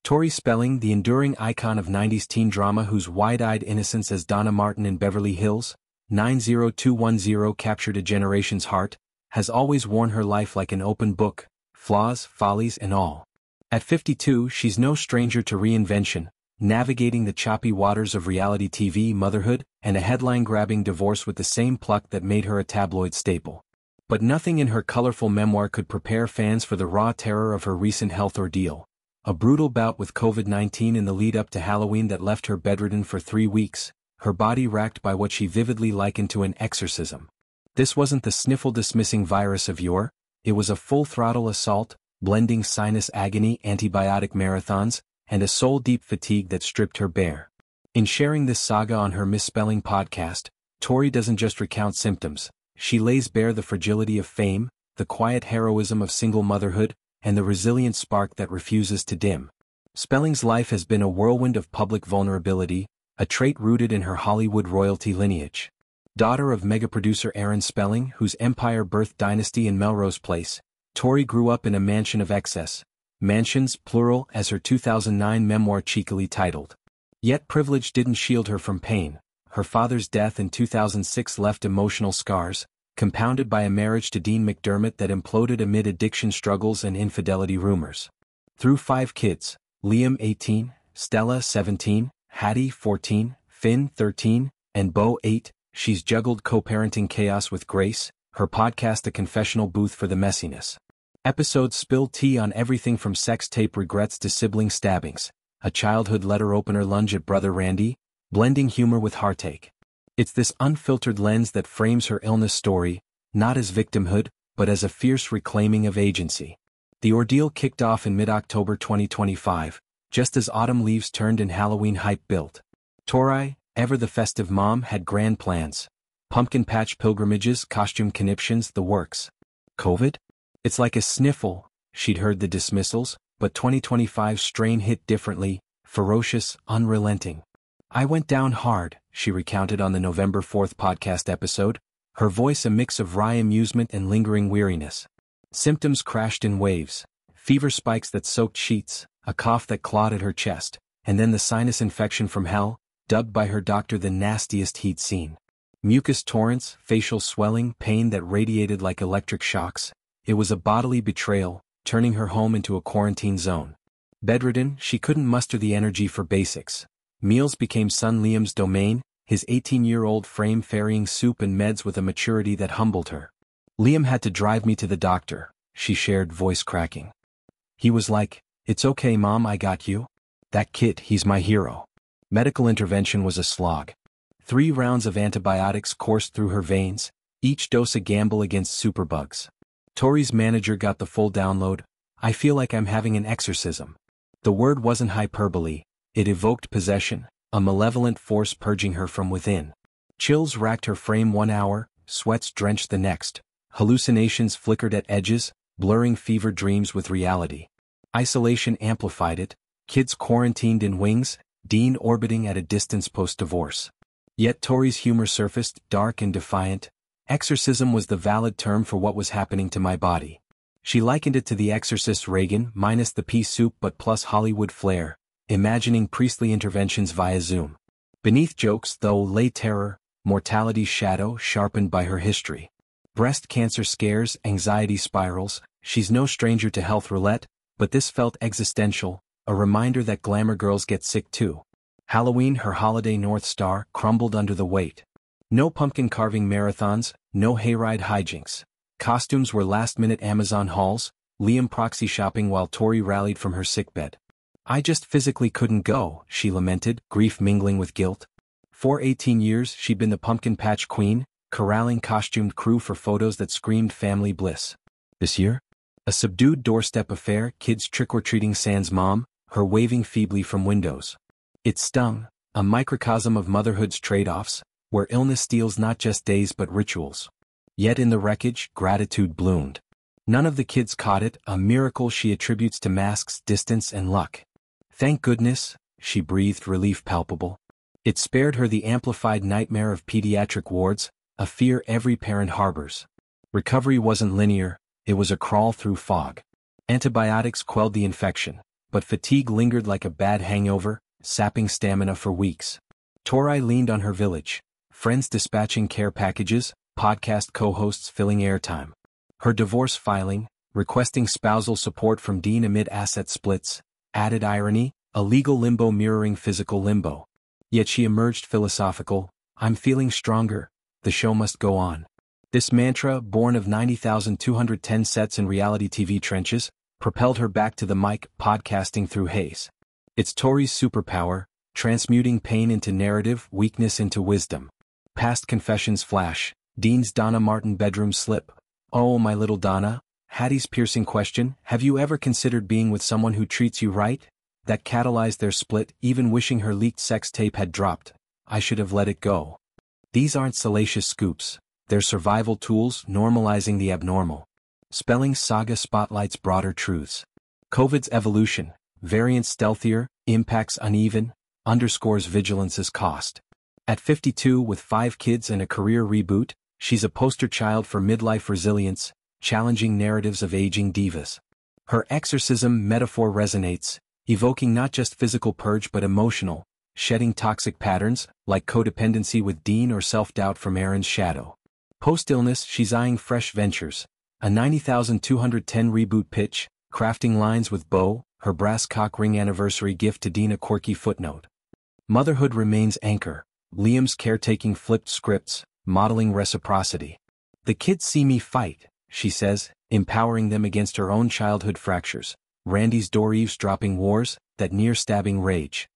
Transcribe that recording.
Tori Spelling, the enduring icon of 90s teen drama whose wide-eyed innocence as Donna Martin in Beverly Hills, 90210 captured a generation's heart, has always worn her life like an open book, flaws, follies and all. At 52, she's no stranger to reinvention, navigating the choppy waters of reality TV motherhood and a headline-grabbing divorce with the same pluck that made her a tabloid staple. But nothing in her colorful memoir could prepare fans for the raw terror of her recent health ordeal. A brutal bout with COVID-19 in the lead-up to Halloween that left her bedridden for 3 weeks, her body racked by what she vividly likened to an exorcism. This wasn't the sniffle-dismissing virus of yore, it was a full-throttle assault, blending sinus agony, antibiotic marathons, and a soul-deep fatigue that stripped her bare. In sharing this saga on her Misspelling podcast, Tori doesn't just recount symptoms, she lays bare the fragility of fame, the quiet heroism of single motherhood, and the resilient spark that refuses to dim. Spelling's life has been a whirlwind of public vulnerability, a trait rooted in her Hollywood royalty lineage. Daughter of mega-producer Aaron Spelling, whose empire birthed Dynasty in Melrose Place, Tori grew up in a mansion of excess, mansions, plural, as her 2009 memoir cheekily titled. Yet privilege didn't shield her from pain. Her father's death in 2006 left emotional scars, compounded by a marriage to Dean McDermott that imploded amid addiction struggles and infidelity rumors. Through 5 kids, Liam 18, Stella 17, Hattie 14, Finn 13, and Beau 8, she's juggled co-parenting chaos with grace, her podcast a confessional booth for the messiness. Episodes spill tea on everything from sex tape regrets to sibling stabbings, a childhood letter opener lunge at brother Randy, blending humor with heartache. It's this unfiltered lens that frames her illness story, not as victimhood, but as a fierce reclaiming of agency. The ordeal kicked off in mid-October 2025, just as autumn leaves turned and Halloween hype built. Tori, ever the festive mom, had grand plans. Pumpkin patch pilgrimages, costume conniptions, the works. COVID? It's like a sniffle, she'd heard the dismissals, but 2025's strain hit differently, ferocious, unrelenting. I went down hard, she recounted on the November 4th podcast episode, her voice a mix of wry amusement and lingering weariness. Symptoms crashed in waves, fever spikes that soaked sheets, a cough that clawed at her chest, and then the sinus infection from hell, dubbed by her doctor the nastiest he'd seen. Mucus torrents, facial swelling, pain that radiated like electric shocks. It was a bodily betrayal, turning her home into a quarantine zone. Bedridden, she couldn't muster the energy for basics. Meals became son Liam's domain, his 18-year-old frame ferrying soup and meds with a maturity that humbled her. Liam had to drive me to the doctor, she shared, voice cracking. He was like, "It's okay mom, I got you. That kid, he's my hero." Medical intervention was a slog. 3 rounds of antibiotics coursed through her veins, each dose a gamble against superbugs. Tori's manager got the full download. "I feel like I'm having an exorcism." The word wasn't hyperbole, it evoked possession, a malevolent force purging her from within. Chills racked her frame 1 hour, sweats drenched the next. Hallucinations flickered at edges, blurring fever dreams with reality. Isolation amplified it, kids quarantined in wings, Dean orbiting at a distance post-divorce. Yet Tori's humor surfaced, dark and defiant. Exorcism was the valid term for what was happening to my body. She likened it to The Exorcist Reagan minus the pea soup but plus Hollywood flair, imagining priestly interventions via Zoom. Beneath jokes, though, lay terror, mortality's shadow sharpened by her history. Breast cancer scares, anxiety spirals, she's no stranger to health roulette, but this felt existential, a reminder that glamour girls get sick too. Halloween, her holiday North Star, crumbled under the weight. No pumpkin carving marathons, no hayride hijinks. Costumes were last-minute Amazon hauls, Liam proxy shopping while Tori rallied from her sickbed. "I just physically couldn't go," she lamented, grief mingling with guilt. For 18 years she'd been the pumpkin patch queen, corralling costumed crew for photos that screamed family bliss. This year? A subdued doorstep affair, kids trick-or-treating sans mom, her waving feebly from windows. It stung, a microcosm of motherhood's trade-offs, where illness steals not just days but rituals. Yet in the wreckage, gratitude bloomed. None of the kids caught it, a miracle she attributes to masks, distance and luck. "Thank goodness," she breathed, relief palpable. It spared her the amplified nightmare of pediatric wards, a fear every parent harbors. Recovery wasn't linear, it was a crawl through fog. Antibiotics quelled the infection, but fatigue lingered like a bad hangover, sapping stamina for weeks. Tori leaned on her village, friends dispatching care packages, podcast co-hosts filling airtime. Her divorce filing, requesting spousal support from Dean amid asset splits, added irony, a legal limbo mirroring physical limbo. Yet she emerged philosophical, I'm feeling stronger, the show must go on. This mantra, born of 90,210 sets in reality TV trenches, propelled her back to the mic, podcasting through haze. It's Tori's superpower, transmuting pain into narrative, weakness into wisdom. Past confessions flash, Dean's Donna Martin bedroom slip. Oh my little Donna, Hattie's piercing question, have you ever considered being with someone who treats you right? That catalyzed their split, even wishing her leaked sex tape had dropped. I should have let it go. These aren't salacious scoops, they're survival tools normalizing the abnormal. Spelling's saga spotlights broader truths. COVID's evolution, variants stealthier, impacts uneven, underscores vigilance's cost. At 52 with 5 kids and a career reboot, she's a poster child for midlife resilience, challenging narratives of aging divas. Her exorcism metaphor resonates, evoking not just physical purge but emotional, shedding toxic patterns, like codependency with Dean or self-doubt from Aaron's shadow. Post-illness, she's eyeing fresh ventures, a 90,210 reboot pitch, crafting lines with Beau, her brass cock ring anniversary gift to Dean a quirky footnote. Motherhood remains anchor, Liam's caretaking flipped scripts, modeling reciprocity. The kids see me fight, she says, empowering them against her own childhood fractures. Randy's door eavesdropping wars, that near-stabbing rage.